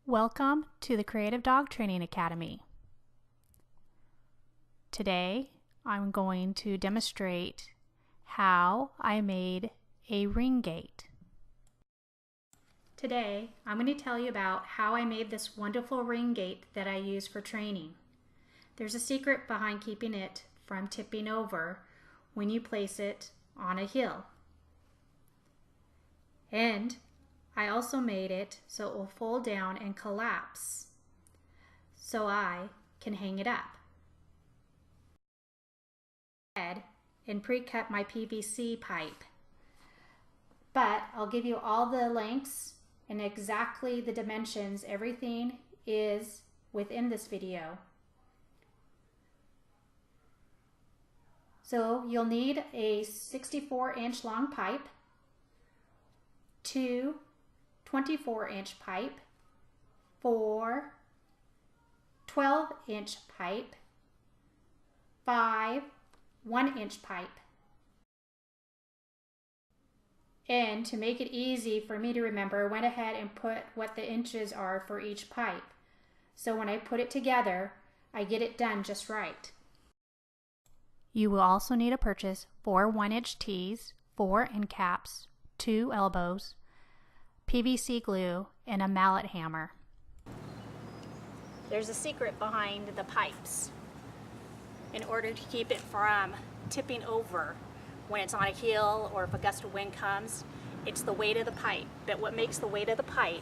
Welcome to the Creative Dog Training Academy. Today I'm going to demonstrate how I made a ring gate. Today I'm going to tell you about how I made this wonderful ring gate that I use for training. There's a secret behind keeping it from tipping over when you place it on a hill. And I also made it so it will fold down and collapse so I can hang it up. And pre-cut my PVC pipe. But I'll give you all the lengths and exactly the dimensions. Everything is within this video. So you'll need a 64-inch long pipe, two 24-inch pipe, four 12-inch pipe, five 1-inch pipe. And to make it easy for me to remember, I went ahead and put what the inches are for each pipe. So when I put it together, I get it done just right. You will also need to purchase 4 1-inch tees, 4 end caps, 2 elbows, PVC glue, and a mallet hammer. There's a secret behind the pipes. In order to keep it from tipping over when it's on a hill or if a gust of wind comes, it's the weight of the pipe. But what makes the weight of the pipe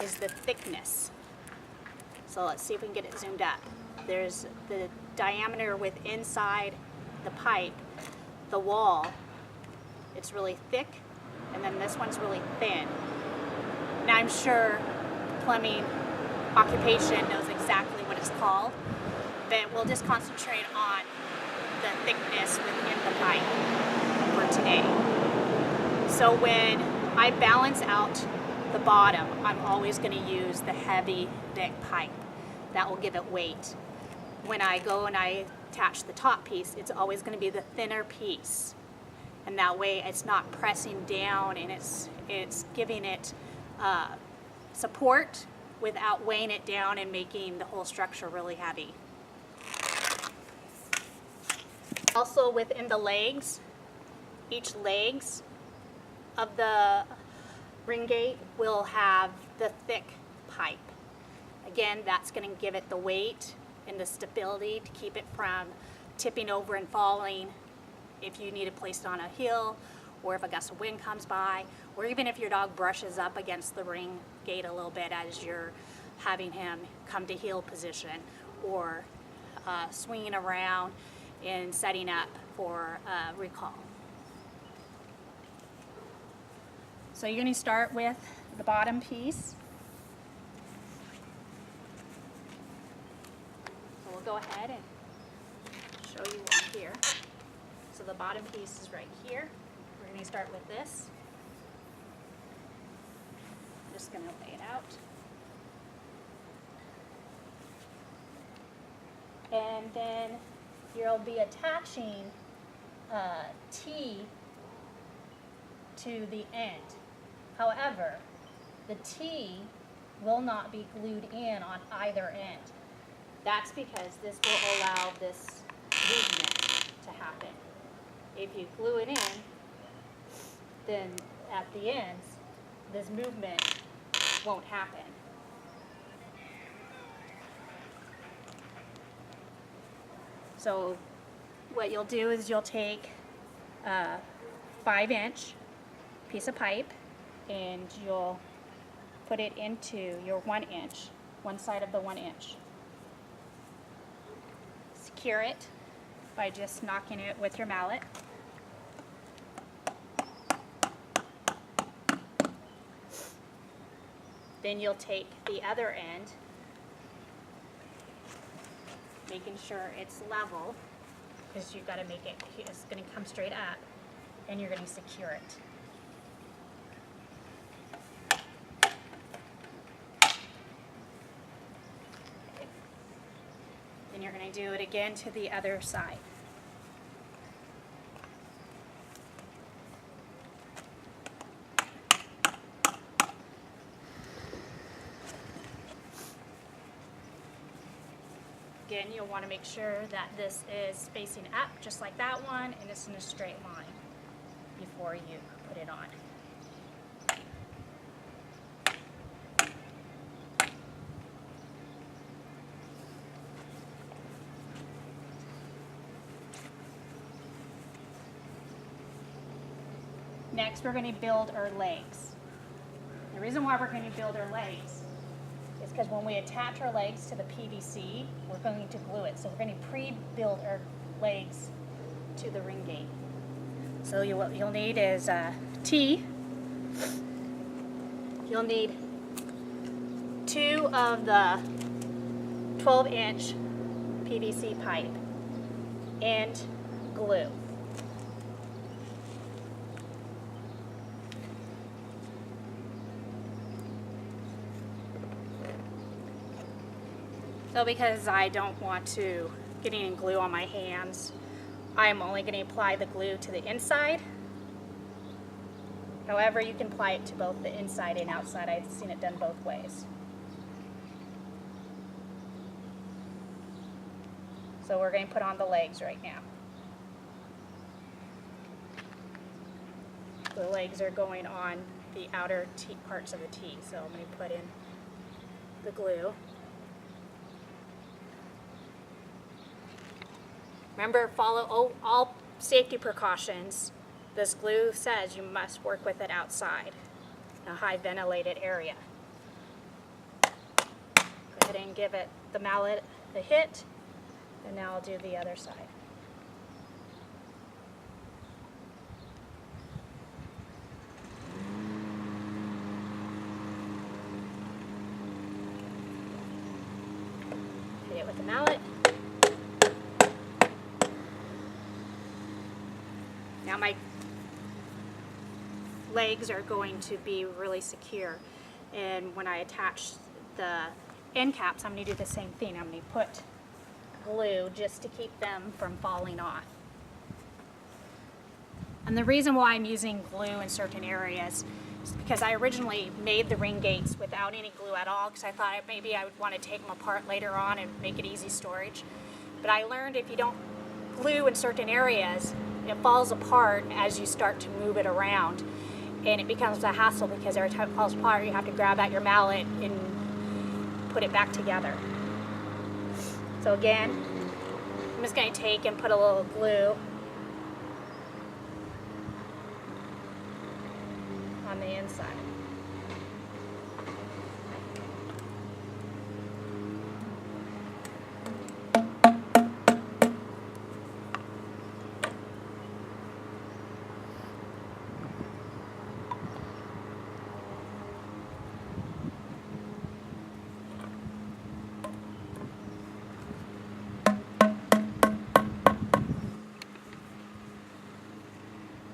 is the thickness. So let's see if we can get it zoomed up. There's the diameter with inside the pipe, the wall, it's really thick, and then this one's really thin. Now I'm sure plumbing occupation knows exactly what it's called, but we'll just concentrate on the thickness within the pipe for today. So when I balance out the bottom, I'm always going to use the heavy, thick pipe. That will give it weight. When I go and I attach the top piece, it's always going to be the thinner piece. And that way it's not pressing down and it's giving it support without weighing it down and making the whole structure really heavy. Also within the legs, each legs of the ring gate will have the thick pipe. Again, that's going to give it the weight and the stability to keep it from tipping over and falling if you need it placed on a hill, or if a gust of wind comes by, or even if your dog brushes up against the ring gate a little bit as you're having him come to heel position, or swinging around and setting up for recall. So you're going to start with the bottom piece. So we'll go ahead and show you one here. So the bottom piece is right here. We're going to start with this. I'm just going to lay it out. And then you'll be attaching a T to the end. However, the T will not be glued in on either end. That's because this will allow this movement to happen. If you glue it in, then at the ends, this movement won't happen. So what you'll do is you'll take a 5-inch piece of pipe and you'll put it into your 1-inch, one side of the 1-inch. Secure it by just knocking it with your mallet. Then you'll take the other end, making sure it's level, because you've got to make it, it's going to come straight up, and you're going to secure it. Okay. Then you're going to do it again to the other side. again, you'll want to make sure that this is facing up just like that one, and it's in a straight line before you put it on. Next, we're going to build our legs. The reason why we're going to build our legs is because when we attach our legs to the PVC, we're going to glue it. So we're going to pre-build our legs to the ring gate. So what you'll need is a T. You'll need 2 of the 12-inch PVC pipe and glue. So because I don't want to get any glue on my hands, I'm only going to apply the glue to the inside. However, you can apply it to both the inside and outside. I've seen it done both ways. So we're going to put on the legs right now. The legs are going on the outer parts of the T. So I'm going to put in the glue. Remember, follow all safety precautions. This glue says you must work with it outside, in a high ventilated area. Go ahead and give it the mallet a hit, and now I'll do the other side. Hit it with the mallet. Now my legs are going to be really secure, and when I attach the end caps, I'm going to do the same thing. I'm going to put glue just to keep them from falling off. And the reason why I'm using glue in certain areas is because I originally made the ring gates without any glue at all, because I thought maybe I would want to take them apart later on and make it easy storage. But I learned if you don't glue in certain areas, it falls apart as you start to move it around, and it becomes a hassle because every time it falls apart you have to grab out your mallet and put it back together. So again, I'm just going to take and put a little glue on the inside.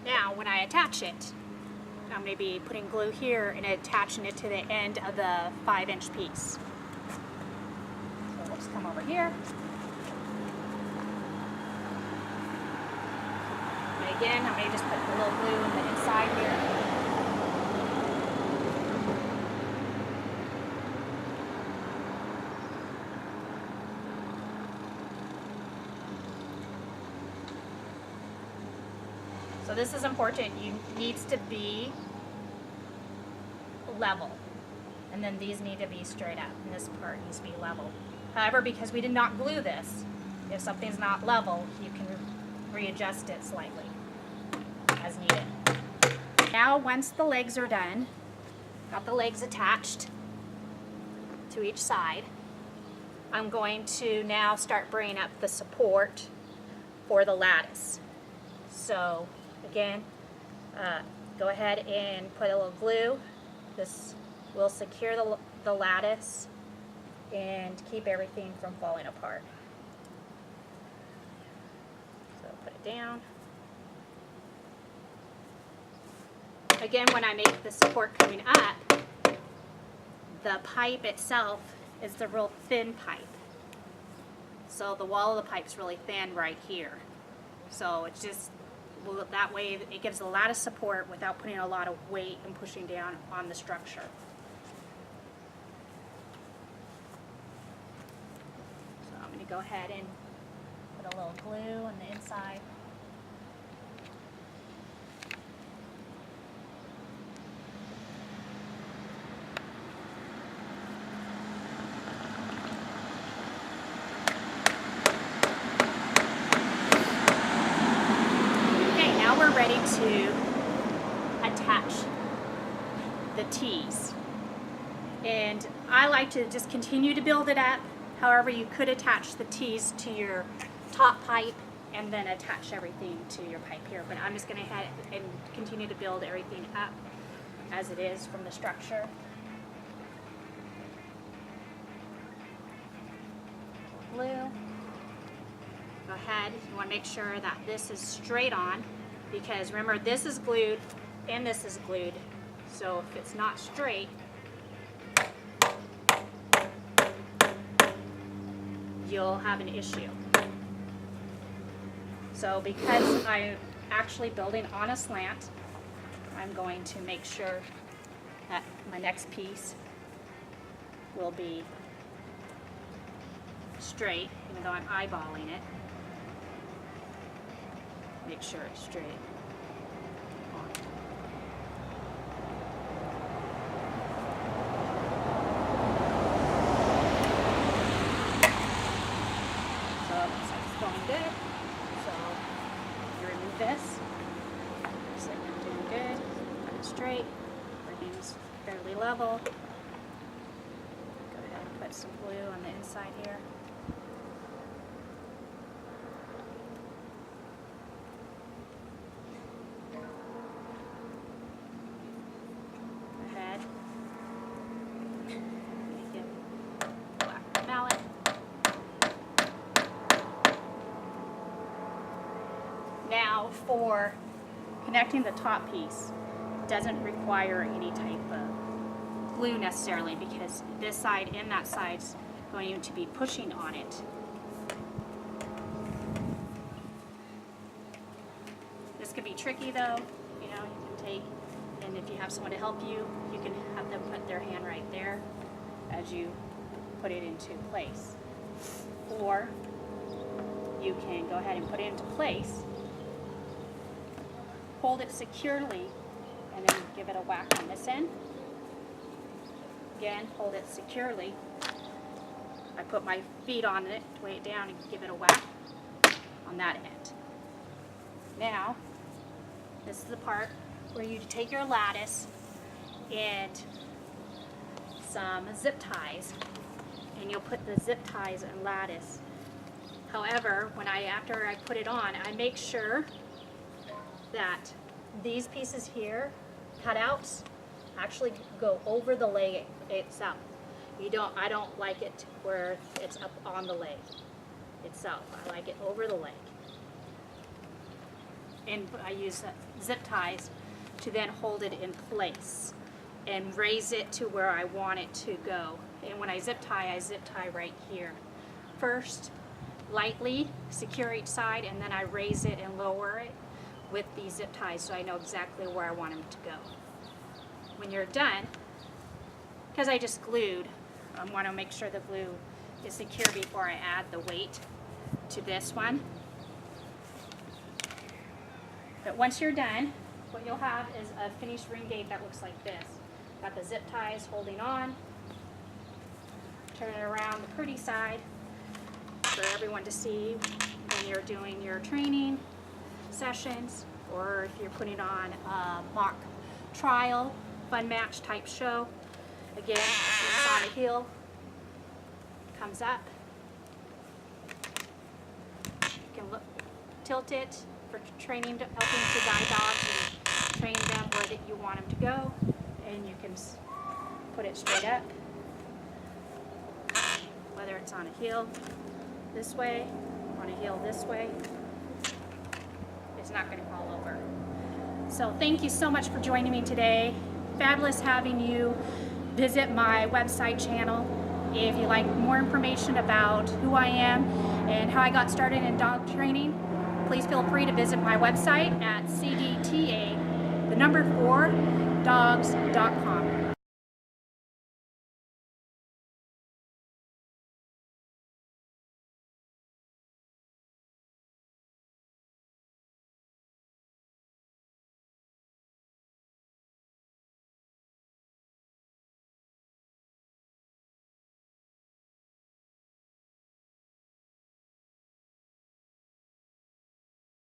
Now, when I attach it, I'm going to be putting glue here and attaching it to the end of the 5-inch piece. So we'll just come over here. And again, I'm going to just put a little glue on the inside here. So this is important. It needs to be level. And then these need to be straight up. And this part needs to be level. However, because we did not glue this, if something's not level, you can readjust it slightly as needed. Now, once the legs are done, got the legs attached to each side, I'm going to now start bringing up the support for the lattice. So again, go ahead and put a little glue. This will secure the lattice and keep everything from falling apart. So put it down. Again, when I make the support coming up, the pipe itself is the real thin pipe. So the wall of the pipe is really thin right here. So it's just, well, that way it gives a lot of support without putting a lot of weight and pushing down on the structure. So I'm going to go ahead and put a little glue on the inside. Okay, now we're ready to attach the T's. And I like to just continue to build it up. However, you could attach the T's to your top pipe and then attach everything to your pipe here. But I'm just going to head and continue to build everything up as it is from the structure. Glue. Go ahead. You want to make sure that this is straight on, because remember, this is glued and this is glued. So if it's not straight, you'll have an issue. So because I'm actually building on a slant, I'm going to make sure that my next piece will be straight, even though I'm eyeballing it. Make sure it's straight on. Going good. So you remove this. Looks like I'm doing good. Cut it straight. Everything's fairly level. Go ahead and put some glue on the inside here. Go ahead. Make it black mallet. Now for connecting the top piece, doesn't require any type of glue necessarily, because this side and that side's going to be pushing on it. This could be tricky though, you know, you can take, and if you have someone to help you, you can have them put their hand right there as you put it into place. Or you can go ahead and put it into place, hold it securely, and then give it a whack on this end. Again, hold it securely. I put my feet on it to weigh it down and give it a whack on that end. Now, this is the part where you take your lattice and some zip ties, and you'll put the zip ties and lattice. However, after I put it on, I make sure that these pieces here, cutouts, actually go over the leg itself. I don't like it where it's up on the leg itself. I like it over the leg. And I use zip ties to then hold it in place and raise it to where I want it to go. And when I zip tie right here. First, lightly secure each side, and then I raise it and lower it with these zip ties so I know exactly where I want them to go. When you're done, because I just glued, I want to make sure the glue is secure before I add the weight to this one. But once you're done, what you'll have is a finished ring gate that looks like this. Got the zip ties holding on. Turn it around the pretty side for everyone to see when you're doing your training sessions, or if you're putting on a mock trial, fun match type show. Again, it's on a heel, comes up. You can tilt it for training, helping to guide dogs and train them where that you want them to go, and you can put it straight up, whether it's on a heel this way, on a heel this way. It's not going to fall over. So thank you so much for joining me today. Fabulous having you visit my website channel. If you'd like more information about who I am and how I got started in dog training, please feel free to visit my website at cdta4dogs.com.